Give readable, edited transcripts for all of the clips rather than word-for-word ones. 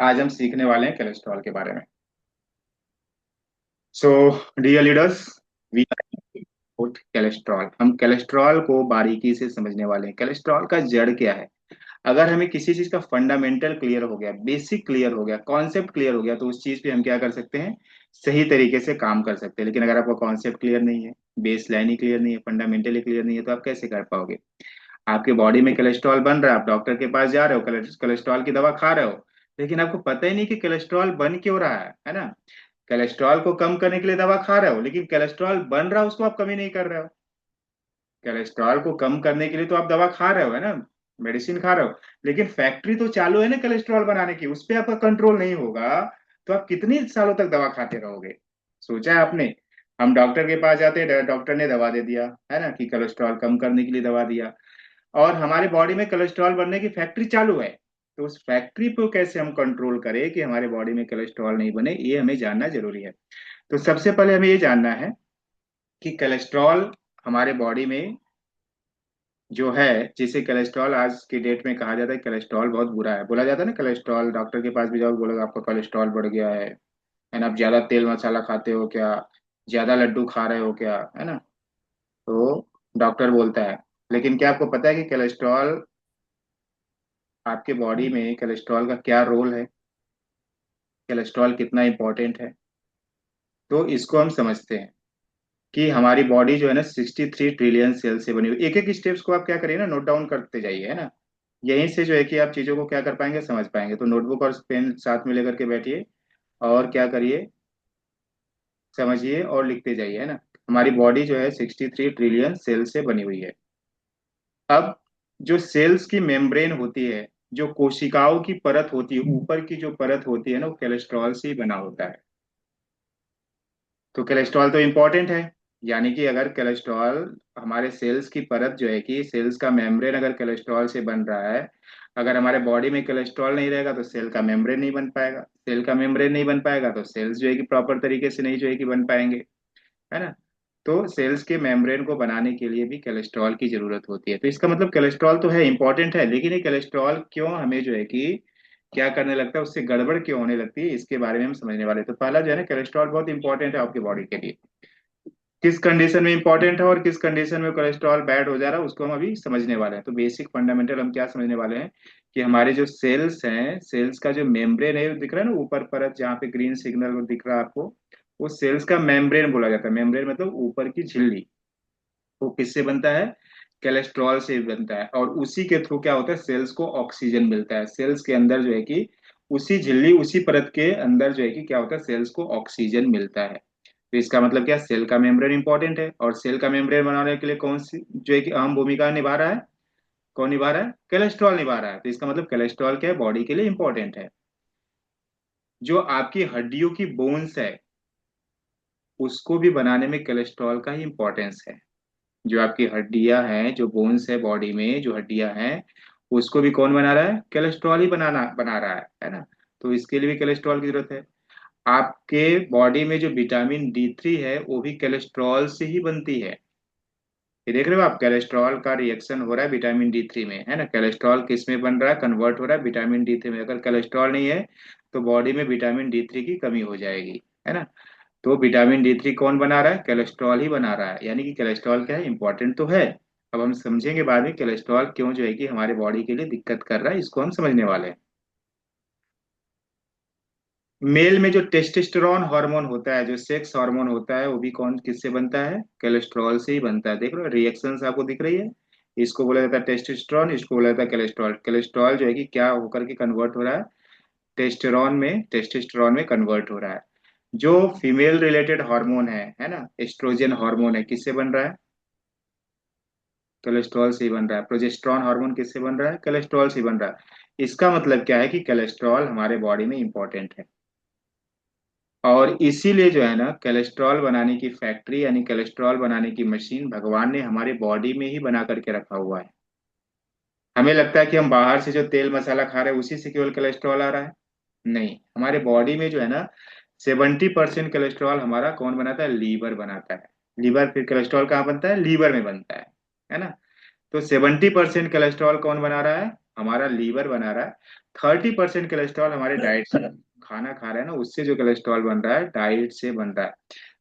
आज हम सीखने वाले हैं कोलेस्ट्रॉल के बारे में। So dear leaders, we about cholesterol. हम कोलेस्ट्रॉल को बारीकी से समझने वाले हैं। कोलेस्ट्रॉल का जड़ क्या है? अगर हमें किसी चीज का फंडामेंटल क्लियर हो गया, बेसिक क्लियर हो गया, कॉन्सेप्ट क्लियर हो गया, तो उस चीज पे हम क्या कर सकते हैं? सही तरीके से काम कर सकते हैं। लेकिन अगर आपका कॉन्सेप्ट क्लियर नहीं है, बेस लाइन ही क्लियर नहीं है, फंडामेंटली क्लियर नहीं है, तो आप कैसे कर पाओगे? आपके बॉडी में कोलेस्ट्रॉल बन रहा है, आप डॉक्टर के पास जा रहे हो, कोलेस्ट्रॉल की दवा खा रहे हो, लेकिन आपको पता ही नहीं कि कोलेस्ट्रॉल बन क्यों रहा है ना? कोलेस्ट्रॉल को कम करने के लिए दवा खा रहे हो, लेकिन कोलेस्ट्रॉल बन रहा है उसको आप कमी नहीं कर रहे हो। कोलेस्ट्रॉल को कम करने के लिए तो आप दवा खा रहे हो, है ना? मेडिसिन खा रहे हो, लेकिन फैक्ट्री तो चालू है ना कोलेस्ट्रॉल बनाने की, उस पर आपका कंट्रोल नहीं होगा तो आप कितने सालों तक दवा खाते रहोगे? सोचा है आपने? हम डॉक्टर के पास जाते हैं, डॉक्टर ने दवा दे दिया, है ना, कि कोलेस्ट्रॉल कम करने के लिए दवा दिया, और हमारे बॉडी में कोलेस्ट्रॉल बनने की फैक्ट्री चालू है। तो उस फैक्ट्री को कैसे हम कंट्रोल करें कि हमारे बॉडी में कोलेस्ट्रॉल नहीं बने, ये हमें जानना जरूरी है। तो सबसे पहले हमें ये जानना है कि कोलेस्ट्रॉल हमारे बॉडी में जो है, जिसे कोलेस्ट्रॉल आज की डेट में कहा जाता है, कोलेस्ट्रॉल बहुत बुरा है। बोला जाता है ना, कोलेस्ट्रॉल डॉक्टर के पास भी जाओ, बोलोगे आपका कोलेस्ट्रॉल बढ़ गया है। ना, आप ज्यादा तेल मसाला खाते हो क्या? ज्यादा लड्डू खा रहे हो क्या, है ना? तो डॉक्टर बोलता है। लेकिन क्या आपको पता है कि कोलेस्ट्रॉल, आपके बॉडी में कोलेस्ट्रॉल का क्या रोल है? कोलेस्ट्रॉल कितना इंपॉर्टेंट है? तो इसको हम समझते हैं कि हमारी बॉडी जो है ना 63 ट्रिलियन सेल से बनी हुई। एक एक स्टेप्स को आप क्या करिए ना, नोट डाउन करते जाइए, है ना? यहीं से जो है कि आप चीजों को क्या कर पाएंगे, समझ पाएंगे। तो नोटबुक और पेन साथ में लेकर के बैठिए और क्या करिए, समझिए और लिखते जाइए, है ना? हमारी बॉडी जो है 63 ट्रिलियन सेल से बनी हुई है। अब जो सेल्स की मेम्ब्रेन होती है, जो कोशिकाओं की परत होती है, ऊपर की जो परत होती है ना, वो कोलेस्ट्रॉल से ही बना होता है। तो कोलेस्ट्रॉल तो इम्पोर्टेंट है, यानी कि अगर कोलेस्ट्रॉल, हमारे सेल्स की परत जो है कि सेल्स का मेम्ब्रेन अगर कोलेस्ट्रॉल से बन रहा है, अगर हमारे बॉडी में कोलेस्ट्रॉल नहीं रहेगा तो सेल का मेम्ब्रेन नहीं बन पाएगा। सेल का मेम्ब्रेन नहीं बन पाएगा तो सेल्स जो है कि प्रॉपर तरीके से नहीं जो है कि बन पाएंगे, है ना? तो सेल्स के मेम्ब्रेन को बनाने के लिए भी कोलेस्ट्रॉल की जरूरत होती है। तो इसका मतलब कोलेस्ट्रॉल तो है, इंपॉर्टेंट है, लेकिन ये कोलेस्ट्रॉल क्यों हमें जो है कि क्या करने लगता है, उससे गड़बड़ क्यों होने लगती है, इसके बारे में हम समझने वाले हैं। तो पहला जो है ना, कोलेस्ट्रॉल बहुत इंपॉर्टेंट है आपकी बॉडी के लिए। किस कंडीशन में इंपॉर्टेंट है और किस कंडीशन में कोलेस्ट्रॉल बैड हो जा रहा है, उसको हम अभी समझने वाले हैं। तो बेसिक फंडामेंटल हम क्या समझने वाले हैं कि हमारे जो सेल्स हैं, सेल्स का जो मेम्ब्रेन है, वो दिख रहा है ना ऊपर परत, जहाँ पे ग्रीन सिग्नल दिख रहा है आपको, वो सेल्स का मेम्ब्रेन बोला जाता है। मेम्ब्रेन मतलब ऊपर की झिल्ली। वो किससे बनता है? कोलेस्ट्रॉल से बनता है, और उसी के थ्रू क्या होता है, सेल्स को ऑक्सीजन मिलता है। सेल्स के अंदर जो है कि उसी झिल्ली, उसी परत के अंदर जो है कि क्या होता है, सेल्स को ऑक्सीजन मिलता है। तो इसका मतलब क्या, सेल का मेम्ब्रेन इंपॉर्टेंट है, और सेल का मेम्ब्रेन बनाने के लिए कौन सी जो है कि अहम भूमिका निभा रहा है? कौन निभा रहा है? कोलेस्ट्रॉल निभा रहा है। तो इसका मतलब कोलेस्ट्रॉल क्या है, बॉडी के लिए इंपॉर्टेंट है। जो आपकी हड्डियों की बोन्स है, उसको भी बनाने में कोलेस्ट्रॉल का ही इंपॉर्टेंस है। जो आपकी हड्डियां हैं, जो बोन्स है बॉडी में, जो हड्डियां हैं, उसको भी कौन बना रहा है? कोलेस्ट्रॉल ही बना रहा है ना? तो इसके लिए भी कोलेस्ट्रॉल की जरूरत है। आपके बॉडी में जो विटामिन D3 है, वो भी कोलेस्ट्रॉल से ही बनती है। ये देख रहे हो आप, कोलेस्ट्रॉल का रिएक्शन हो रहा है विटामिन D3 में, है ना? कोलेस्ट्रॉल किस में बन रहा है, कन्वर्ट हो रहा है विटामिन D3 में। अगर कोलेस्ट्रॉल नहीं है तो बॉडी में विटामिन D3 की कमी हो जाएगी, है ना? तो विटामिन D3 कौन बना रहा है? कोलेस्ट्रॉल ही बना रहा है। यानी कि कोलेस्ट्रॉल क्या है, इंपॉर्टेंट तो है। अब हम समझेंगे बाद में कोलेस्ट्रॉल क्यों जो है कि हमारे बॉडी के लिए दिक्कत कर रहा है, इसको हम समझने वाले हैं। मेल में जो टेस्टोस्टेरोन हार्मोन होता है, जो सेक्स हार्मोन होता है, वो भी कौन किससे बनता है? कोलेस्ट्रॉल से ही बनता है। देख रहे हो रिएक्शंस आपको दिख रही है? इसको बोला जाता है टेस्टोस्टेरोन, इसको बोला जाता है कोलेस्ट्रॉल। कोलेस्ट्रॉल जो है कि क्या होकर के कन्वर्ट हो रहा है? टेस्टोस्टेरोन में कन्वर्ट हो रहा है। जो फीमेल रिलेटेड हार्मोन है ना, एस्ट्रोजन हार्मोन है, किससे बन रहा है? कोलेस्ट्रॉल से ही बन रहा है। प्रोजेस्टेरॉन हार्मोन किससे बन रहा है? कोलेस्ट्रॉल से ही बन रहा है। इसका मतलब क्या है कि कोलेस्ट्रॉल हमारे बॉडी में इंपॉर्टेंट है। और इसीलिए जो है ना, कोलेस्ट्रॉल बनाने की फैक्ट्री, यानी कोलेस्ट्रॉल बनाने की मशीन, भगवान ने हमारे बॉडी में ही बना करके रखा हुआ है। हमें लगता है कि हम बाहर से जो तेल मसाला खा रहे हैं उसी से केवल कोलेस्ट्रॉल आ रहा है। नहीं, हमारे बॉडी में जो है ना 70% कोलेस्ट्रॉल हमारा कौन बनाता है? लीवर बनाता है। लीवर, फिर कोलेस्ट्रॉल कहाँ बनता है? लीवर में बनता है ना? तो 70% कोलेस्ट्रॉल कौन बना रहा है? हमारा लीवर बना रहा है। 30% कोलेस्ट्रॉल हमारे डाइट से, खाना खा रहे हैं ना उससे जो कोलेस्ट्रॉल बन रहा है डाइट से बन रहा है।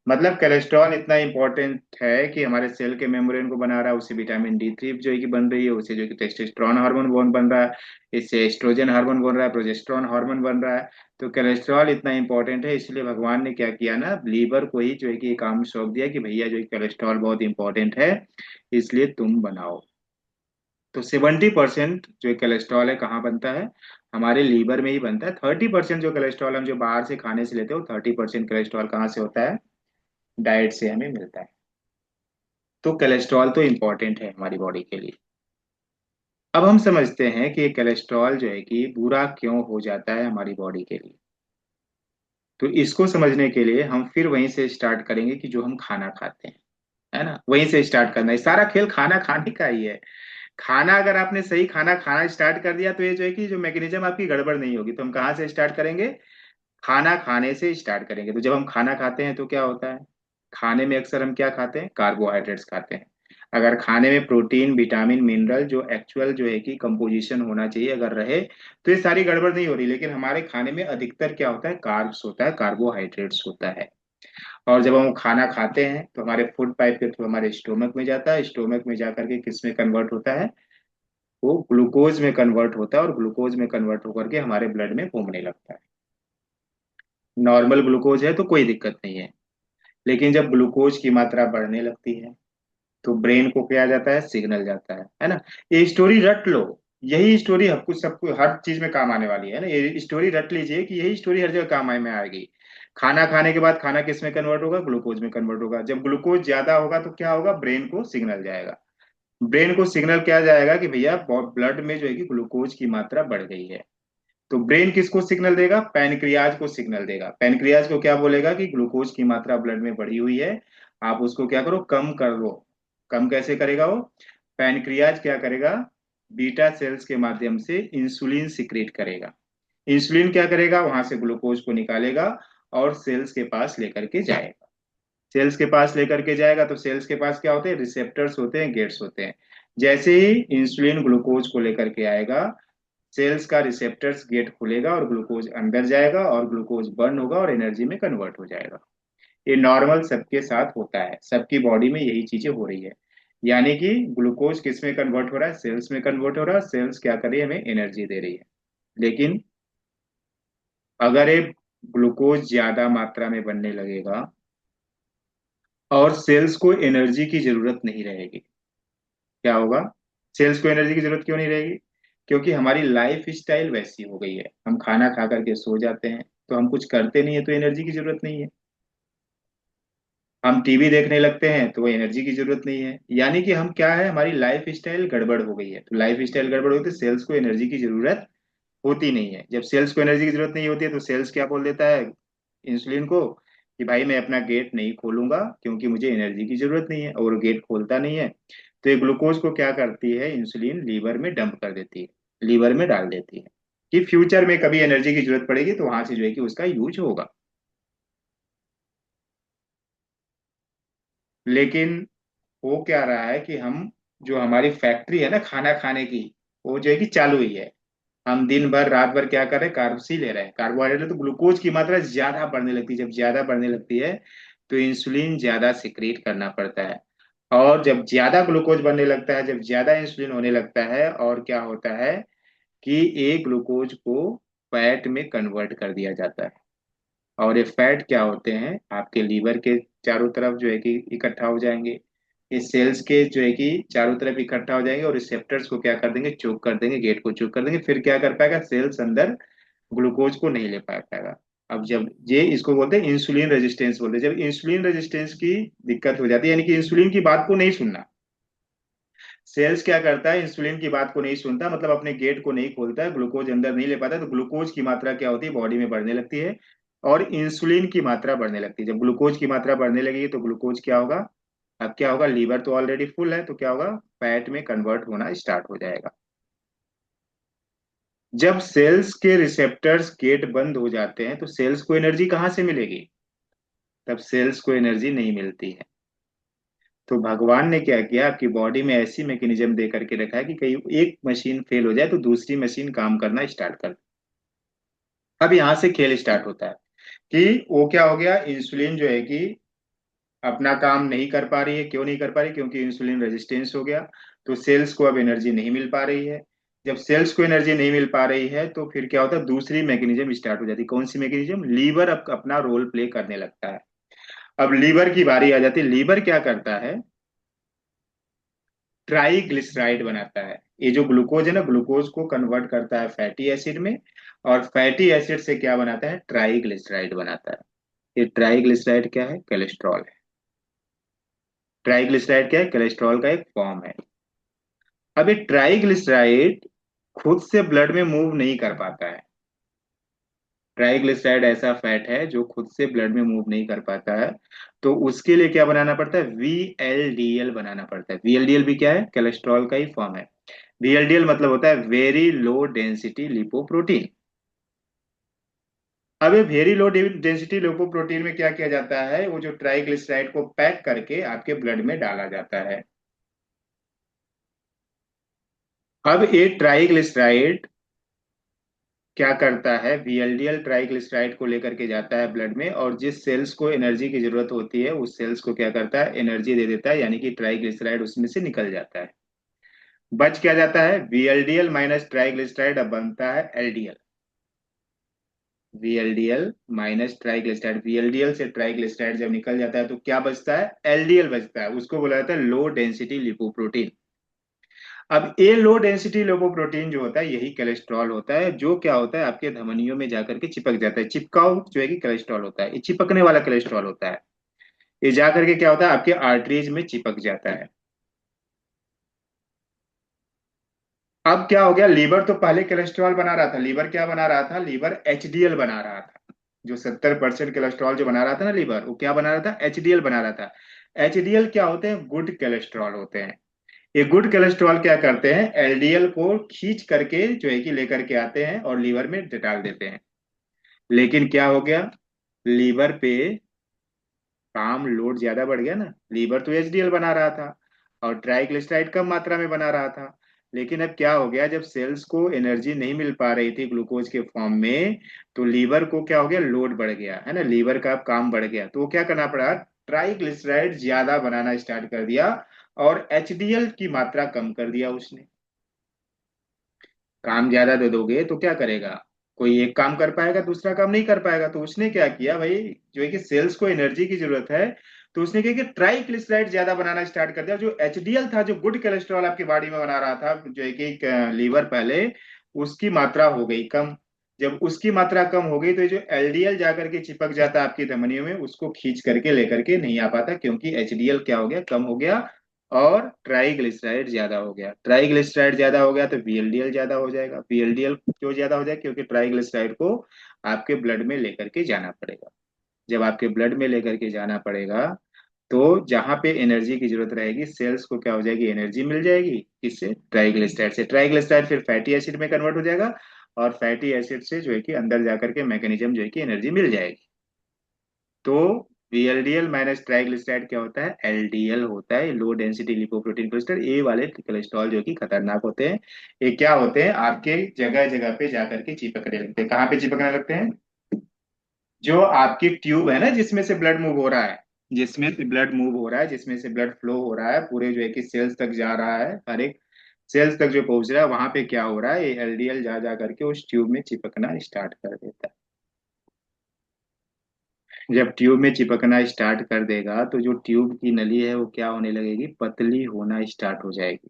मतलब कोलेस्ट्रॉल इतना इंपॉर्टेंट है कि हमारे सेल के मेम्ब्रेन को बना रहा है, उससे विटामिन D3 जो है कि बन रही है, उससे जो है कि टेस्टोस्टेरोन हार्मोन बन रहा है, इससे एस्ट्रोजन हार्मोन बन रहा है, प्रोजेस्टेरोन हार्मोन बन रहा है। तो कोलेस्ट्रॉल इतना इंपॉर्टेंट है, इसलिए भगवान ने क्या किया ना, लीवर को ही जो है कि काम सौंप दिया कि भैया जो है कोलेस्ट्रॉल बहुत इंपॉर्टेंट है, इसलिए तुम बनाओ। तो 70% जो कोलेस्ट्रॉल है कहाँ बनता है, हमारे लीवर में ही बनता है। 30% जो कोलेस्ट्रॉल हम जो बाहर से खाने से लेते हैं, वो 30% कोलेस्ट्रॉल कहाँ से होता है, डाइट से हमें मिलता है। तो कोलेस्ट्रॉल तो इम्पोर्टेंट है हमारी बॉडी के लिए। अब हम समझते हैं कि ये कोलेस्ट्रॉल जो है कि बुरा क्यों हो जाता है हमारी बॉडी के लिए। तो इसको समझने के लिए हम फिर वहीं से स्टार्ट करेंगे कि जो हम खाना खाते हैं, है ना, वहीं से स्टार्ट करना है। सारा खेल खाना खाने का ही है। खाना अगर आपने सही खाना खाना स्टार्ट कर दिया तो ये जो है कि जो मैकेनिज्म आपकी गड़बड़ नहीं होगी। तो हम कहाँ से स्टार्ट करेंगे, खाना खाने से स्टार्ट करेंगे। तो जब हम खाना खाते हैं तो क्या होता है, खाने में अक्सर हम क्या खाते हैं, कार्बोहाइड्रेट्स खाते हैं। अगर खाने में प्रोटीन विटामिन मिनरल जो एक्चुअल जो है कि कंपोजिशन होना चाहिए अगर रहे, तो ये सारी गड़बड़ नहीं हो रही। लेकिन हमारे खाने में अधिकतर क्या होता है, कार्ब्स होता है, कार्बोहाइड्रेट्स होता है। और जब हम खाना खाते हैं तो हमारे फूड पाइप के थ्रू हमारे स्टोमक में जाता है, स्टोमक में जाकर के किस में कन्वर्ट होता है, वो ग्लूकोज में कन्वर्ट होता है, और ग्लूकोज में कन्वर्ट होकर के हमारे ब्लड में घूमने लगता है। नॉर्मल ग्लूकोज है तो कोई दिक्कत नहीं है। लेकिन जब ग्लूकोज की मात्रा बढ़ने लगती है तो ब्रेन को क्या जाता है, सिग्नल जाता है ना। ये स्टोरी रट लो, यही स्टोरी आपको सबको हर चीज में काम आने वाली है ना। ये स्टोरी रट लीजिए कि यही स्टोरी हर जगह काम में आएगी। खाना खाने के बाद खाना किस में कन्वर्ट होगा, ग्लूकोज में कन्वर्ट होगा। जब ग्लूकोज ज्यादा होगा तो क्या होगा, ब्रेन को सिग्नल जाएगा। ब्रेन को सिग्नल क्या जाएगा कि भैया ब्लड में जो है कि ग्लूकोज की मात्रा बढ़ गई है। तो ब्रेन किसको सिग्नल देगा, पैनक्रियाज को सिग्नल देगा। पैनक्रियाज को क्या बोलेगा कि ग्लूकोज की मात्रा ब्लड में बढ़ी हुई है, आप उसको क्या करो, कम कर लो। कम कैसे करेगा वो, पैनक्रियाज क्या करेगा, बीटा सेल्स के माध्यम से इंसुलिन सिक्रेट करेगा। इंसुलिन क्या करेगा, वहां से ग्लूकोज को निकालेगा और सेल्स के पास लेकर के जाएगा। सेल्स के पास लेकर के जाएगा तो सेल्स के पास क्या होते हैं, रिसेप्टर्स होते हैं, गेट्स होते हैं। जैसे ही इंसुलिन ग्लूकोज को लेकर के आएगा, सेल्स का रिसेप्टर्स गेट खुलेगा और ग्लूकोज अंदर जाएगा और ग्लूकोज बर्न होगा और एनर्जी में कन्वर्ट हो जाएगा। ये नॉर्मल सबके साथ होता है, सबकी बॉडी में यही चीजें हो रही है। यानी कि ग्लूकोज किस में कन्वर्ट हो रहा है, सेल्स में कन्वर्ट हो रहा है, सेल्स क्या कर रही है, हमें एनर्जी दे रही है। लेकिन अगर ये ग्लूकोज ज्यादा मात्रा में बनने लगेगा और सेल्स को एनर्जी की जरूरत नहीं रहेगी, क्या होगा, सेल्स को एनर्जी की जरूरत क्यों नहीं रहेगी, क्योंकि हमारी लाइफ स्टाइल वैसी हो गई है। हम खाना खा करके सो जाते हैं, तो हम कुछ करते नहीं है तो एनर्जी की जरूरत नहीं है। हम टीवी देखने लगते हैं तो वो एनर्जी की जरूरत नहीं है। यानी कि हम क्या है, हमारी लाइफ स्टाइल गड़बड़ हो गई है। तो लाइफ स्टाइल गड़बड़ होती है तो सेल्स को एनर्जी की जरूरत होती नहीं है। जब सेल्स को एनर्जी की जरूरत नहीं होती है तो सेल्स क्या बोल देता है इंसुलिन को कि भाई मैं अपना गेट नहीं खोलूंगा क्योंकि मुझे एनर्जी की जरूरत नहीं है, और वो गेट खोलता नहीं है। तो ये ग्लूकोज को क्या करती है, इंसुलिन लीवर में डंप कर देती है, लीवर में डाल देती है कि फ्यूचर में कभी एनर्जी की जरूरत पड़ेगी तो वहां से जो है कि उसका यूज होगा। लेकिन हो क्या रहा है कि हम, जो हमारी फैक्ट्री है ना खाना खाने की, वो जो है कि चालू ही है। हम दिन भर रात भर क्या कर रहे हैं, कार्ब्स ही ले रहे हैं, कार्बोहाइड्रेट। तो ग्लूकोज की मात्रा ज्यादा बढ़ने लगती है। जब ज्यादा बढ़ने लगती है तो इंसुलिन ज्यादा सिक्रिएट करना पड़ता है। और जब ज्यादा ग्लूकोज बनने लगता है, जब ज्यादा इंसुलिन होने लगता है, और क्या होता है कि एक ग्लूकोज को फैट में कन्वर्ट कर दिया जाता है। और ये फैट क्या होते हैं, आपके लीवर के चारों तरफ जो है कि इकट्ठा हो जाएंगे। इस सेल्स के जो है कि चारों तरफ इकट्ठा हो जाएंगे और रिसेप्टर्स को क्या कर देंगे, चोक कर देंगे, गेट को चोक कर देंगे। फिर क्या कर पाएगा, सेल्स अंदर ग्लूकोज को नहीं ले पाएगा। अब जब ये, इसको बोलते हैं इंसुलिन रेजिस्टेंस बोलते हैं। जब इंसुलिन रेजिस्टेंस की दिक्कत हो जाती है, यानी कि इंसुलिन की बात को नहीं सुनना, सेल्स क्या करता है, इंसुलिन की बात को नहीं सुनता, मतलब अपने गेट को नहीं खोलता है, ग्लूकोज अंदर नहीं ले पाता, तो ग्लूकोज की मात्रा क्या होती है, बॉडी में बढ़ने लगती है और इंसुलिन की मात्रा बढ़ने लगती है। जब ग्लूकोज की मात्रा बढ़ने लगेगी तो ग्लूकोज क्या होगा, अब क्या होगा, लीवर तो ऑलरेडी फुल है तो क्या होगा, फैट में कन्वर्ट होना स्टार्ट हो जाएगा। जब सेल्स के रिसेप्टर्स गेट बंद हो जाते हैं तो सेल्स को एनर्जी कहाँ से मिलेगी, तब सेल्स को एनर्जी नहीं मिलती है। तो भगवान ने क्या किया, आपकी बॉडी में ऐसी मैकेनिज्म दे करके रखा है कि कहीं एक मशीन फेल हो जाए तो दूसरी मशीन काम करना स्टार्ट कर। अब यहाँ से खेल स्टार्ट होता है कि वो क्या हो गया, इंसुलिन जो है कि अपना काम नहीं कर पा रही है। क्यों नहीं कर पा रही? क्योंकि इंसुलिन रेजिस्टेंस हो गया। तो सेल्स को अब एनर्जी नहीं मिल पा रही है। जब सेल्स को एनर्जी नहीं मिल पा रही है तो फिर क्या होता है, दूसरी मैकेनिज्म स्टार्ट हो जाती है। कौन सी मैकेनिज्म? लीवर अब अपना रोल प्ले करने लगता है। अब लीवर की बारी आ जाती है। लीवर क्या करता है, ट्राइग्लिसराइड बनाता है। ये जो ग्लूकोज है ना, ग्लूकोज को कन्वर्ट करता है फैटी एसिड में, और फैटी एसिड से क्या बनाता है, ट्राइग्लिसराइड बनाता है। ये ट्राइग्लिसराइड क्या है, कोलेस्ट्रॉल है। ट्राइग्लिसराइड क्या है, कोलेस्ट्रॉल का एक फॉर्म है। अब ये ट्राइग्लिसराइड खुद से ब्लड में मूव नहीं कर पाता है। ट्राइग्लिसराइड ऐसा फैट है जो खुद से ब्लड में मूव नहीं कर पाता है। तो उसके लिए क्या बनाना पड़ता है, वीएलडीएल बनाना पड़ता है। वीएलडीएल भी क्या है, कोलेस्ट्रॉल का ही फॉर्म है। वीएलडीएल मतलब होता है वेरी लो डेंसिटी लिपोप्रोटीन। अब ये वेरी लो डेंसिटी लिपोप्रोटीन में क्या किया जाता है, वो जो ट्राइग्लिसराइड को पैक करके आपके ब्लड में डाला जाता है। अब ये ट्राइग्लिसराइड क्या करता है, वीएलडीएल ट्राइग्लिसराइड को लेकर के जाता है ब्लड में, और जिस सेल्स को एनर्जी की जरूरत होती है उस सेल्स को क्या करता है, एनर्जी दे देता है, यानी कि ट्राइग्लिसराइड उसमें से निकल जाता है। बच क्या जाता है, वीएलडीएल माइनस ट्राइग्लिसराइड, अब बनता है LDL. VLDL minus triglyceride, VLDL से ट्राइग्लिसराइड जब निकल जाता है तो क्या बचता है, एलडीएल बचता है। उसको बोला जाता है लो डेंसिटी लिपोप्रोटीन। अब ये लो डेंसिटी लिपोप्रोटीन जो होता है यही कोलेस्ट्रॉल होता है, जो क्या होता है, आपके धमनियों में जाकर के चिपक जाता है। चिपकाव जो है कि कोलेस्ट्रॉल होता है, ये चिपकने वाला कोलेस्ट्रॉल होता है। ये जाकर के क्या होता है, आपके आर्टरीज में चिपक जाता है। अब क्या हो गया, लीवर तो पहले कोलेस्ट्रॉल बना रहा था। लीवर क्या बना रहा था, लीवर एचडीएल बना रहा था। जो 70% कोलेस्ट्रॉल जो बना रहा था ना लीवर, वो क्या बना रहा था, एचडीएल बना रहा था। एचडीएल क्या होते हैं, गुड कोलेस्ट्रॉल होते हैं। ये गुड कोलेस्ट्रॉल क्या करते हैं, एलडीएल को खींच करके जो है कि लेकर के आते हैं और लीवर में डाल देते हैं। लेकिन क्या हो गया, लीवर पे काम लोड ज्यादा बढ़ गया ना। लीवर तो एचडीएल बना रहा था और ट्राइग्लिसराइड कम मात्रा में बना रहा था। लेकिन अब क्या हो गया, जब सेल्स को एनर्जी नहीं मिल पा रही थी ग्लूकोज के फॉर्म में, तो लीवर को क्या हो गया, लोड बढ़ गया है ना, लीवर का अब काम बढ़ गया। तो वो क्या करना पड़ा, ट्राइग्लिसराइड ज्यादा बनाना स्टार्ट कर दिया और एचडीएल की मात्रा कम कर दिया उसने। काम ज्यादा दे दोगे तो क्या करेगा, कोई एक काम कर पाएगा, दूसरा काम नहीं कर पाएगा। तो उसने क्या किया भाई, जो है कि सेल्स को एनर्जी की जरूरत है, तो उसने क्या किया, ट्राइग्लिसराइड ज्यादा बनाना स्टार्ट कर दिया। जो एचडीएल था, जो गुड कोलेस्ट्रॉल आपकी बॉडी में बना रहा था, जो है कि लीवर पहले, उसकी मात्रा हो गई कम। जब उसकी मात्रा कम हो गई तो ये जो एलडीएल जाकर के चिपक जाता है आपकी धमनियों में, उसको खींच करके लेकर के नहीं आ पाता, क्योंकि एचडीएल क्या हो गया, कम हो गया, और ट्राइग्लिसराइड ज्यादा हो गया। ट्राइग्लिसराइड ज्यादा हो गया तो वीएलडीएल ज्यादा हो जाएगा। वीएलडीएल क्यों ज्यादा हो जाएगा, क्योंकि ट्राइग्लिसराइड को आपके ब्लड में लेकर के जाना पड़ेगा। जब आपके ब्लड में लेकर के जाना पड़ेगा तो जहां पे एनर्जी की जरूरत रहेगी, सेल्स को क्या हो जाएगी, एनर्जी मिल जाएगी। किससे, ट्राइग्लिसराइड से। ट्राइग्लिसराइड फिर फैटी एसिड में कन्वर्ट हो जाएगा, और फैटी एसिड से जो है कि अंदर जाकर के मैकेनिज्म जो है कि एनर्जी मिल जाएगी। तो वीएलडीएल माइनस ट्राइग्लिसराइड क्या होता है, एलडीएल होता है, लो डेंसिटी लिपोप्रोटीन कोलेस्ट्रॉल। ये वाले कोलेस्ट्रॉल जो कि खतरनाक होते हैं। ये क्या होते हैं, आपके जगह जगह पे जाकर के चिपकने लगते हैं। कहाँ पे चिपकने लगते हैं, जो आपकी ट्यूब है ना, जिसमें से ब्लड मूव हो रहा है, जिसमें से ब्लड मूव हो रहा है, जिसमें से ब्लड फ्लो हो रहा है, पूरे जो है कि सेल्स तक जा रहा है, हर एक सेल्स तक जो पहुंच रहा है, वहां पे क्या हो रहा है, ये एलडीएल जा जा करके उस ट्यूब में चिपकना स्टार्ट कर देता है। जब ट्यूब में चिपकना स्टार्ट कर देगा तो जो ट्यूब की नली है वो क्या होने लगेगी, पतली होना स्टार्ट हो जाएगी।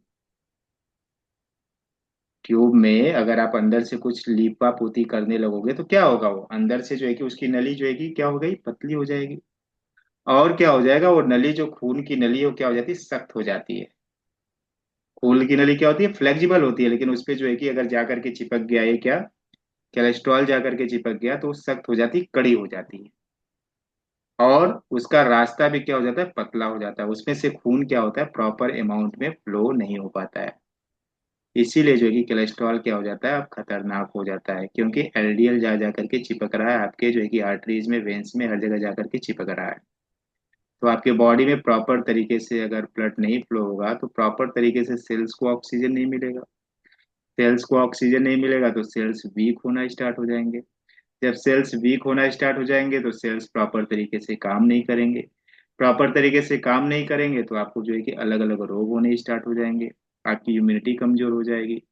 ट्यूब में अगर आप अंदर से कुछ लीपा पोती करने लगोगे तो क्या होगा, वो अंदर से जो है कि उसकी नली जो है कि क्या हो गई, पतली हो जाएगी। और क्या हो जाएगा, वो नली जो खून की नली है वो क्या हो जाती है, सख्त हो जाती है। खून की नली क्या होती है, फ्लेक्सिबल होती है, लेकिन उस पे जो है कि अगर जाकर के चिपक गया ये क्या, कोलेस्ट्रॉल जाकर के चिपक गया तो वो सख्त हो जाती है, कड़ी हो जाती है। और उसका रास्ता भी क्या हो जाता है, पतला हो जाता है। उसमें से खून क्या होता है, प्रॉपर अमाउंट में फ्लो नहीं हो पाता है। इसीलिए जो है कि कोलेस्ट्रॉल क्या हो जाता है, अब खतरनाक हो जाता है, क्योंकि एलडीएल जा जा करके चिपक रहा है आपके जो है कि आर्टरीज में, वेन्स में, हर जगह जा करके चिपक रहा है। तो आपके बॉडी में प्रॉपर तरीके से अगर ब्लड नहीं फ्लो होगा तो प्रॉपर तरीके से सेल्स को ऑक्सीजन नहीं मिलेगा। सेल्स को ऑक्सीजन नहीं मिलेगा तो सेल्स वीक होना स्टार्ट हो जाएंगे। जब सेल्स वीक होना स्टार्ट हो जाएंगे तो सेल्स प्रॉपर तरीके से काम नहीं करेंगे। प्रॉपर तरीके से काम नहीं करेंगे तो आपको जो है कि अलग अलग रोग होने स्टार्ट हो जाएंगे। आपकी इम्यूनिटी कमजोर हो जाएगी।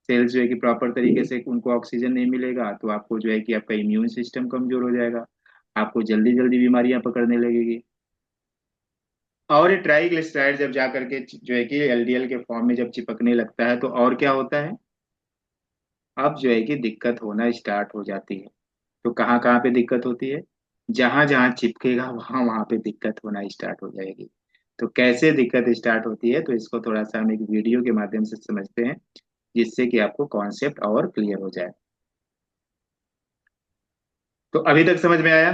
सेल्स जो है कि प्रॉपर तरीके से उनको ऑक्सीजन नहीं मिलेगा तो आपको जो है कि आपका इम्यून सिस्टम कमजोर हो जाएगा। आपको जल्दी जल्दी बीमारियां पकड़ने लगेगी। और ये ट्राइग्लिसराइड जब जा करके जो है कि एलडीएल के फॉर्म में जब चिपकने लगता है तो और क्या होता है, अब जो है कि दिक्कत होना स्टार्ट हो जाती है। तो कहाँ कहाँ पे दिक्कत होती है, जहां जहां चिपकेगा वहां वहां पे दिक्कत होना स्टार्ट हो जाएगी। तो कैसे दिक्कत स्टार्ट होती है, तो इसको थोड़ा सा हम एक वीडियो के माध्यम से समझते हैं, जिससे कि आपको कॉन्सेप्ट और क्लियर हो जाए। तो अभी तक समझ में आया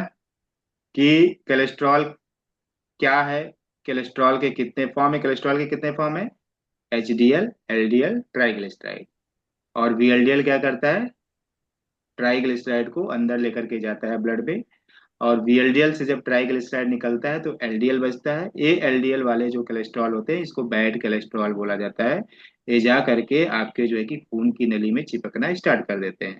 कि कोलेस्ट्रॉल क्या है, कोलेस्ट्रॉल के कितने फॉर्म है, कोलेस्ट्रॉल के कितने फॉर्म है, एचडीएल, एलडीएल, ट्राइग्लिसराइड। और वीएलडीएल क्या करता है, ट्राइग्लिसराइड को अंदर लेकर के जाता है ब्लड में। और वीएलडीएल से जब ट्राइग्लिसराइड निकलता है तो एलडीएल बचता है। ये एलडीएल वाले जो कोलेस्ट्रॉल होते हैं इसको बैड कोलेस्ट्रॉल बोला जाता है। ये जा करके आपके जो है कि खून की नली में चिपकना स्टार्ट कर देते हैं।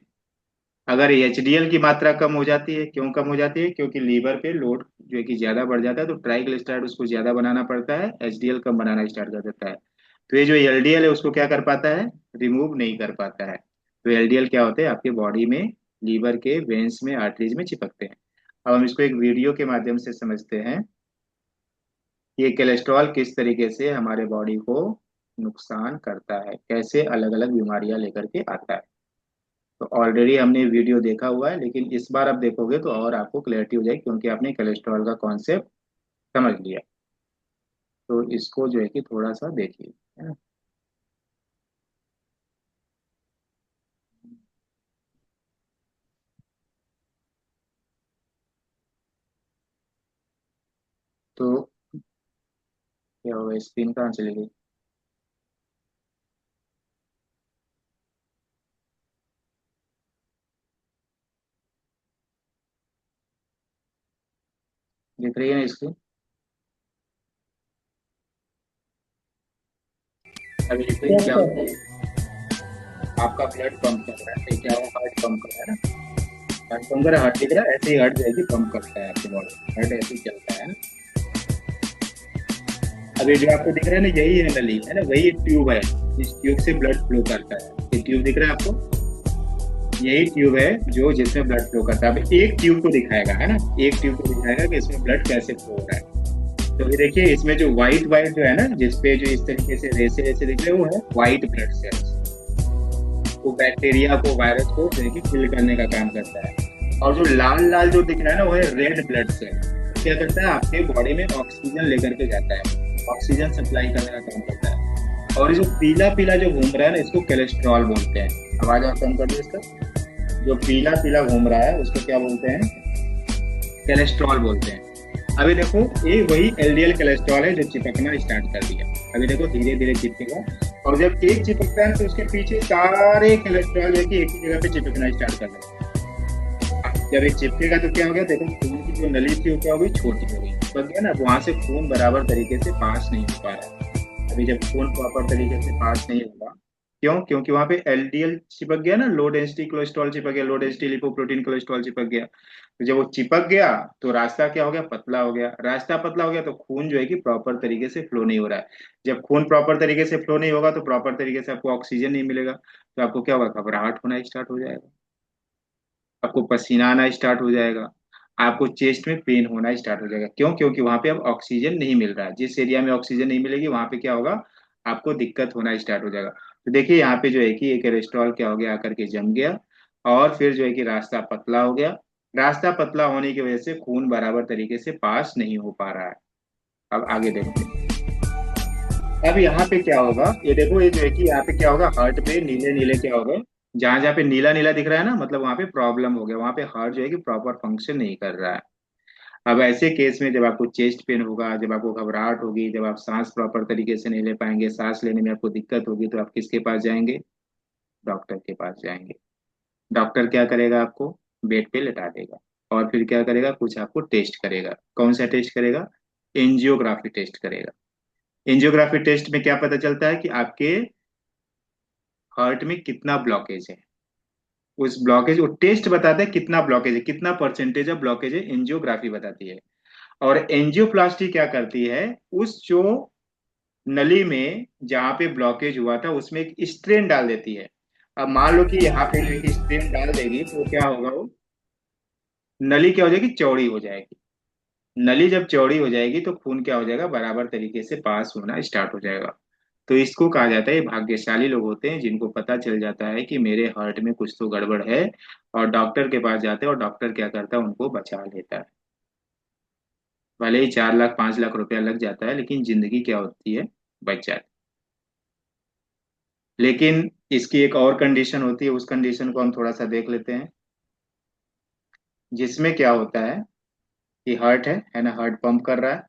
अगर एचडीएल की मात्रा कम हो जाती है, क्यों कम हो जाती है, क्योंकि लीवर पे लोड जो है कि ज्यादा बढ़ जाता है तो ट्राइग्लिसराइड उसको ज्यादा बनाना पड़ता है, एचडीएल कम बनाना स्टार्ट कर देता है। तो ये जो एलडीएल है उसको क्या कर पाता है, रिमूव नहीं कर पाता है। तो एलडीएल क्या होते हैं, आपके बॉडी में लीवर के वेन्स में आर्टरीज में चिपकते हैं। अब हम इसको एक वीडियो के माध्यम से समझते हैं कि ये कोलेस्ट्रॉल किस तरीके से हमारे बॉडी को नुकसान करता है, कैसे अलग अलग बीमारियां लेकर के आता है। तो ऑलरेडी हमने वीडियो देखा हुआ है, लेकिन इस बार आप देखोगे तो और आपको क्लैरिटी हो जाएगी, क्योंकि आपने कोलेस्ट्रॉल का कॉन्सेप्ट समझ लिया। तो इसको जो है कि थोड़ा सा देखिए, है ना। तो क्या होगा, स्क्रीन कहाँ चली गई, दिख रही है ना स्क्रीन। अभी दिख रही है यस क्या सर। होता है, आपका ब्लड पंप कर रहा है, ये क्या हुआ, हार्ट पंप कर रहा है ना। हार्ट पंप कर रहा है, हार्ट दिख रहा है, ऐसे ही हार्ट जो है कि पंप करता है आपकी बॉडी, हार्ट ऐसे ही चलता है ना। अब ये जो आपको दिख रहा है ना, यही है नली, है ना, वही ट्यूब है। इस ट्यूब से ब्लड फ्लो करता है, ये ट्यूब दिख रहा है आपको, यही ट्यूब है जो जिसमें ब्लड फ्लो करता है। अब एक ट्यूब को दिखाएगा, है ना, एक ट्यूब को दिखाएगा कि इसमें ब्लड कैसे फ्लो हो रहा है। तो ये देखिए, इसमें जो व्हाइट व्हाइट जो है ना, जिसपे जो इस तरीके से रेसे रेसे दिख रहे हैं वो है व्हाइट ब्लड सेल्स। वो बैक्टीरिया को, वायरस को जो है कि किल करने का काम करता है। और जो लाल लाल जो दिख रहा है ना, वो है रेड ब्लड सेल। क्या करता है, आपके बॉडी में ऑक्सीजन लेकर के जाता है, ऑक्सीजन सप्लाई करने का काम करता है। और ये जो पीला पीला जो घूम रहा है ना, इसको कोलेस्ट्रॉल बोलते हैं। आवाज और कम कर दो इसका। जो पीला पीला घूम रहा है उसको क्या बोलते हैं, कोलेस्ट्रॉल बोलते हैं। अभी देखो, ये वही एलडीएल कोलेस्ट्रॉल है जो चिपकना स्टार्ट कर दिया। अभी देखो धीरे धीरे चिपकेगा। और जब एक चिपकता है तो उसके पीछे सारे कोलेस्ट्रॉल जो है कि एक ही जगह पे चिपकना स्टार्ट कर देते हैं। जब ये चिपकेगा तो क्या हो गया, देखो खून की जो नली थी वो क्या हो गई, छोटी हो गई, चिपक गया ना, वहां से खून बराबर तरीके से पास नहीं हो पा रहा है। अभी जब खून प्रॉपर तरीके से पास नहीं होगा, क्यों, क्योंकि वहां पे एलडीएल चिपक गया ना, लो डेंसिटी कोलेस्ट्रॉल चिपक गया, लो डेंसिटी लिपोप्रोटीन कोलेस्ट्रॉल चिपक गया। तो जब वो चिपक गया तो रास्ता क्या हो गया, पतला हो गया। रास्ता पतला हो गया तो खून जो है कि प्रॉपर तरीके से फ्लो नहीं हो रहा है। जब खून प्रॉपर तरीके से फ्लो नहीं होगा तो प्रॉपर तरीके से आपको ऑक्सीजन नहीं मिलेगा, तो आपको क्या होगा, घबराहट होना स्टार्ट हो जाएगा, आपको पसीना आना स्टार्ट हो जाएगा, आपको चेस्ट में पेन होना स्टार्ट हो जाएगा। क्यों, क्योंकि वहां पे अब ऑक्सीजन नहीं मिल रहा है। जिस एरिया में ऑक्सीजन नहीं मिलेगी वहां पे क्या होगा, आपको दिक्कत होना स्टार्ट हो जाएगा। तो देखिए यहाँ पे जो है कि एक कोलेस्ट्रॉल क्या हो गया, आकर के जम गया। और फिर जो है कि रास्ता पतला हो गया। रास्ता पतला होने की वजह से खून बराबर तरीके से पास नहीं हो पा रहा है। अब आगे देखते हैं। अब यहाँ पे क्या होगा, ये देखो, ये जो है कि यहाँ पे क्या होगा, हार्ट पे नीले नीले क्या होगा, जहां जहाँ पे नीला नीला दिख रहा है ना, मतलब वहां पे प्रॉब्लम हो गया, वहां पे हार्ट जो है कि प्रॉपर फंक्शन नहीं कर रहा है। अब ऐसे केस में जब आपको चेस्ट पेन होगा, जब आपको घबराहट होगी, जब आप सांस प्रॉपर तरीके से नहीं ले पाएंगे, सांस लेने में आपको दिक्कत होगी, तो आप किसके पास जाएंगे, डॉक्टर के पास जाएंगे। डॉक्टर क्या करेगा, आपको बेड पे लेटा देगा। और फिर क्या करेगा, कुछ आपको टेस्ट करेगा। कौन सा टेस्ट करेगा, एंजियोग्राफी टेस्ट करेगा। एंजियोग्राफी टेस्ट में क्या पता चलता है कि आपके हार्ट में कितना ब्लॉकेज है। उस ब्लॉकेज, वो टेस्ट बताता है कितना ब्लॉकेज है, कितना परसेंटेज ऑफ ब्लॉकेज है, एंजियोग्राफी बताती है। और एंजियोप्लास्टी क्या करती है, उस जो नली में जहां पे ब्लॉकेज हुआ था उसमें एक स्ट्रेन डाल देती है। अब मान लो कि यहाँ पे जो है कि स्ट्रेन डाल देगी तो क्या होगा, वो नली क्या हो जाएगी, चौड़ी हो जाएगी। नली जब चौड़ी हो जाएगी तो खून क्या हो जाएगा, बराबर तरीके से पास होना स्टार्ट हो जाएगा। तो इसको कहा जाता है, ये भाग्यशाली लोग होते हैं जिनको पता चल जाता है कि मेरे हार्ट में कुछ तो गड़बड़ है, और डॉक्टर के पास जाते हैं और डॉक्टर क्या करता है, उनको बचा लेता है। भले ही 4 लाख 5 लाख रुपया लग जाता है, लेकिन जिंदगी क्या होती है, बच जाती है। लेकिन इसकी एक और कंडीशन होती है, उस कंडीशन को हम थोड़ा सा देख लेते हैं। जिसमें क्या होता है कि हार्ट है ना, हार्ट पंप कर रहा है।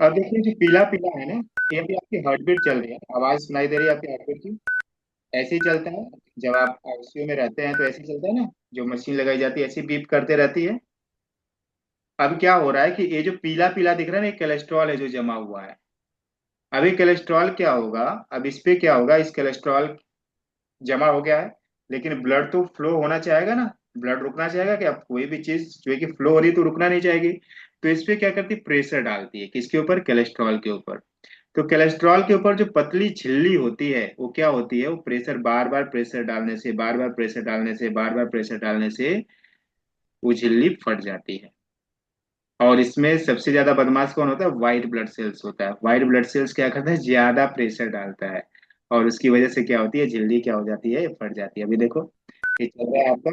अब देखिए जो पीला पीला है ना, ये भी आपकी हार्ट बीट चल रही है, आवाज सुनाई दे रही है आपकी हार्ट बीट की। ऐसे ही चलता है, जब आप आईसीयू में रहते हैं तो ऐसे ही चलता है ना, जो मशीन लगाई जाती है ऐसे बीप करते रहती है। अब क्या हो रहा है कि ये जो पीला पीला दिख रहा है ना, ये कोलेस्ट्रॉल है जो जमा हुआ है। अभी कोलेस्ट्रॉल क्या होगा, अब इस पे क्या होगा, इस कोलेस्ट्रॉल जमा हो गया है, लेकिन ब्लड तो फ्लो होना चाहेगा ना, ब्लड रुकना चाहेगा कि अब कोई भी चीज जो है कि फ्लो हो रही है तो रुकना नहीं चाहेगी। तो इस पे क्या करती है, प्रेशर डालती है, किसके ऊपर, कोलेस्ट्रॉल के ऊपर। तो कोलेस्ट्रॉल के ऊपर जो पतली झिल्ली होती है वो क्या होती है, वो प्रेशर बार बार प्रेशर डालने से, बार बार प्रेशर डालने से, बार बार प्रेशर डालने से वो झिल्ली फट जाती है। और इसमें सबसे ज्यादा बदमाश कौन होता है, व्हाइट ब्लड सेल्स होता है। व्हाइट ब्लड सेल्स क्या करता है, ज्यादा प्रेशर डालता है, और उसकी वजह से क्या होती है, झिल्ली क्या हो जाती है, फट जाती है। अभी देखो ये चल रहा है आपका,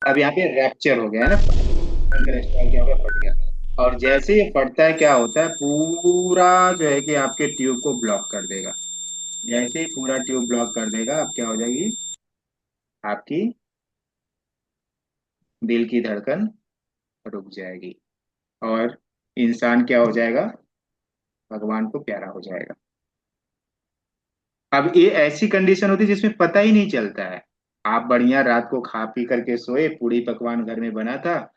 अब यहाँ पे रैप्चर हो गया है ना, कोलेस्ट्रॉल क्या हो गया, फट गया। और जैसे ये फटता है क्या होता है, पूरा जो है कि आपके ट्यूब को ब्लॉक कर देगा। जैसे ही पूरा ट्यूब ब्लॉक कर देगा, अब क्या हो जाएगी, आपकी दिल की धड़कन रुक जाएगी, और इंसान क्या हो जाएगा, भगवान को प्यारा हो जाएगा। अब ये ऐसी कंडीशन होती है जिसमें पता ही नहीं चलता है। आप बढ़िया रात को खा पी करके सोए, पूरी पकवान घर में बना था,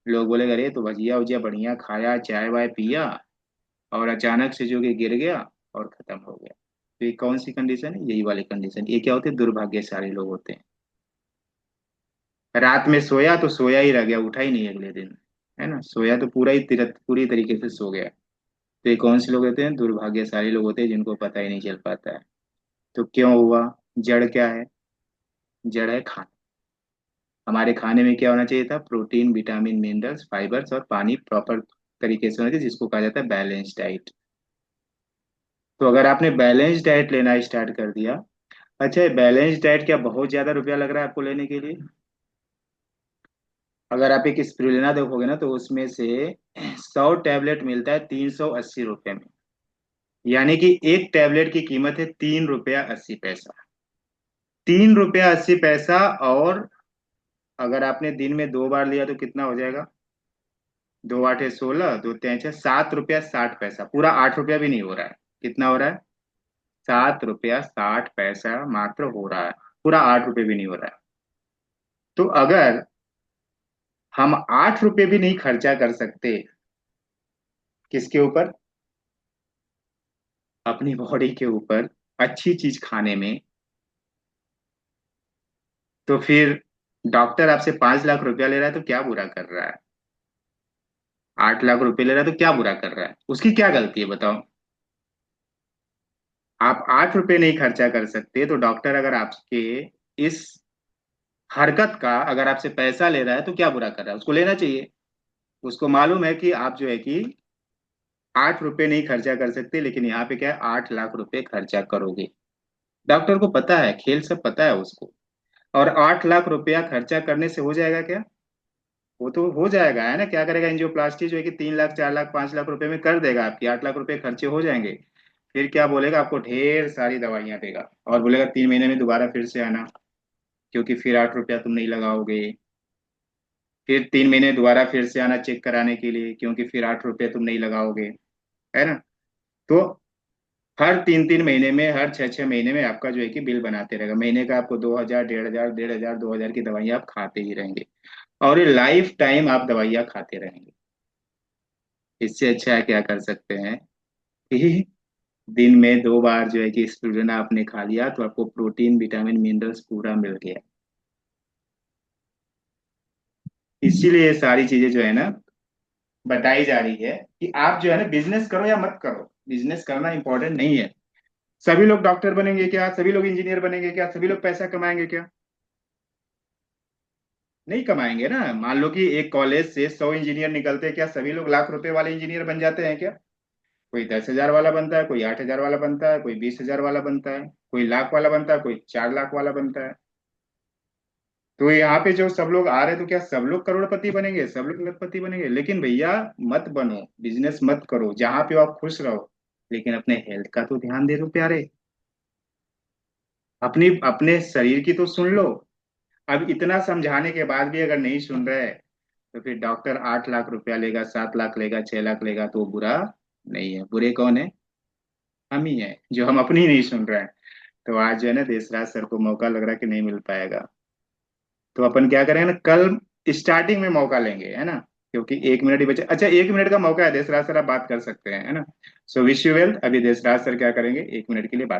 लोग बोले अरे तो भजिया उजिया बढ़िया खाया, चाय वाय पिया, और अचानक से जो कि गिर गया और खत्म हो गया। तो ये कौन सी कंडीशन है, यही वाली कंडीशन। ये क्या होते हैं, दुर्भाग्यशाली लोग होते हैं। रात में सोया तो सोया ही रह गया, उठा ही नहीं अगले दिन, है ना, सोया तो पूरा ही पूरी तरीके से सो गया। तो ये कौन से लोग होते हैं, दुर्भाग्यशाली लोग होते हैं जिनको पता ही नहीं चल पाता है। तो क्यों हुआ, जड़ क्या है, जड़ है खाना। हमारे खाने में क्या होना चाहिए था, प्रोटीन विटामिन मिनरल्स फाइबर्स और पानी प्रॉपर तरीके से होना चाहिए, जिसको कहा जाता है बैलेंस डाइट। तो अगर आपने बैलेंस डाइट लेना स्टार्ट कर दिया, अच्छा ये बैलेंस डाइट क्या बहुत ज्यादा रुपया लग रहा है आपको लेने के लिए। अगर आप एक स्पिरुलिना देखोगे ना तो उसमें से 100 टैबलेट मिलता है 380 रुपये में। यानी कि एक टैबलेट की कीमत है 3 रुपया 80 पैसा। 3 रुपया 80 पैसा। और अगर आपने दिन में 2 बार लिया तो कितना हो जाएगा, 2 8 16, 2 3 6 7 रुपया 60 पैसा, पूरा 8 रुपया भी नहीं हो रहा है। कितना हो रहा है, 7 रुपया 60 पैसा मात्र हो रहा है, पूरा 8 रुपये भी नहीं हो रहा है। तो अगर हम 8 रुपये भी नहीं खर्चा कर सकते, किसके ऊपर, अपनी बॉडी के ऊपर, अच्छी चीज खाने में, तो फिर डॉक्टर आपसे 5 लाख रुपया ले रहा है तो क्या बुरा कर रहा है, 8 लाख रुपए ले रहा है तो क्या बुरा कर रहा है, उसकी क्या गलती है बताओ। आप 8 रुपए नहीं खर्चा कर सकते तो डॉक्टर अगर आपके इस हरकत का, अगर आपसे पैसा ले रहा है तो क्या बुरा कर रहा है, उसको लेना चाहिए। उसको मालूम है कि आप जो है कि 8 रुपए नहीं खर्चा कर सकते, लेकिन यहाँ पे क्या है, 8 लाख रुपए खर्चा करोगे। डॉक्टर को पता है, खेल सब पता है उसको। और 8 लाख रुपया खर्चा करने से हो जाएगा क्या, वो तो हो जाएगा है ना, क्या करेगा, एंजियोप्लास्टी जो है कि 3 लाख 4 लाख 5 लाख रुपए में कर देगा, आपकी 8 लाख रुपए खर्चे हो जाएंगे। फिर क्या बोलेगा, आपको ढेर सारी दवाइयां देगा, और बोलेगा 3 महीने में दोबारा फिर से आना, क्योंकि फिर 8 रुपया तुम नहीं लगाओगे। फिर 3 महीने दोबारा फिर से आना चेक कराने के लिए, क्योंकि फिर 8 रुपये तुम नहीं लगाओगे, है ना। तो हर 3 3 महीने में, हर 6 6 महीने में आपका जो है कि बिल बनाते रहेगा, महीने का आपको 2 हजार 1,500 1,500 2,000 की दवाइयाँ आप खाते ही रहेंगे। और ये लाइफ टाइम आप दवाइयाँ खाते रहेंगे। इससे अच्छा क्या कर सकते हैं कि दिन में 2 बार जो है कि स्प्रूलिना आपने खा लिया तो आपको प्रोटीन विटामिन मिनरल्स पूरा मिल गया। इसीलिए ये सारी चीजें जो है ना बताई जा रही है कि आप जो है ना बिजनेस करो या मत करो, बिजनेस करना इंपॉर्टेंट नहीं है। सभी लोग डॉक्टर बनेंगे क्या, सभी लोग इंजीनियर बनेंगे क्या, सभी लोग पैसा कमाएंगे क्या? नहीं कमाएंगे ना। मान लो कि एक कॉलेज से 100 इंजीनियर निकलते हैं, क्या सभी लोग लाख रुपए वाले इंजीनियर बन जाते हैं क्या? कोई 10,000 वाला बनता है, कोई 8,000 वाला बनता है, कोई 20,000 वाला बनता है, कोई लाख वाला बनता है, कोई 4 लाख वाला बनता है। तो यहाँ पे जो सब लोग आ रहे हैं तो क्या सब लोग करोड़पति बनेंगे, सब लोग लखपति बनेंगे? लेकिन भैया मत बनो, बिजनेस मत करो, जहां पे हो आप खुश रहो, लेकिन अपने हेल्थ का तो ध्यान दे दो प्यारे। अपनी अपने शरीर की तो सुन लो। अब इतना समझाने के बाद भी अगर नहीं सुन रहे तो फिर डॉक्टर 8 लाख रुपया लेगा, 7 लाख लेगा, 6 लाख लेगा तो वो बुरा नहीं है। बुरे कौन है? हम ही हैं जो हम अपनी नहीं सुन रहे हैं। तो आज जो है ना देशराज सर को मौका लग रहा है कि नहीं मिल पाएगा। तो अपन क्या करेंगे ना, कल स्टार्टिंग में मौका लेंगे, है ना? क्योंकि 1 मिनट ही बचे। अच्छा, 1 मिनट का मौका है, देशराज सर आप बात कर सकते हैं, है ना? So wish you well. अभी देशराज सर क्या करेंगे, 1 मिनट के लिए बात